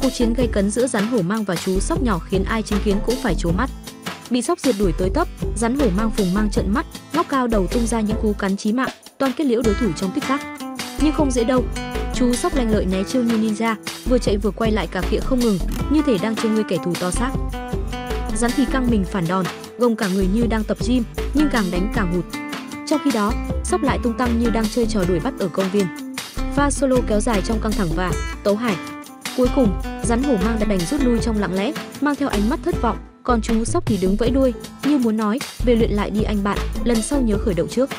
Cuộc chiến gay cấn giữa rắn hổ mang và chú sóc nhỏ khiến ai chứng kiến cũng phải trố mắt. Bị sóc diệt đuổi tới tấp, rắn hổ mang phùng mang trợn mắt, ngóc cao đầu tung ra những cú cắn chí mạng, toàn kết liễu đối thủ trong tích tắc. Nhưng không dễ đâu. Chú sóc lanh lợi né chiêu như ninja, vừa chạy vừa quay lại cả khịa không ngừng, như thể đang trông nuôi kẻ thù to xác. Rắn thì căng mình phản đòn, gồng cả người như đang tập gym, nhưng càng đánh càng hụt. Trong khi đó, sóc lại tung tăng như đang chơi trò đuổi bắt ở công viên. Pha solo kéo dài trong căng thẳng và tấu hài. Cuối cùng, rắn hổ mang đã đành rút lui trong lặng lẽ, mang theo ánh mắt thất vọng, còn chú sóc thì đứng vẫy đuôi, như muốn nói, về luyện lại đi anh bạn, lần sau nhớ khởi động trước.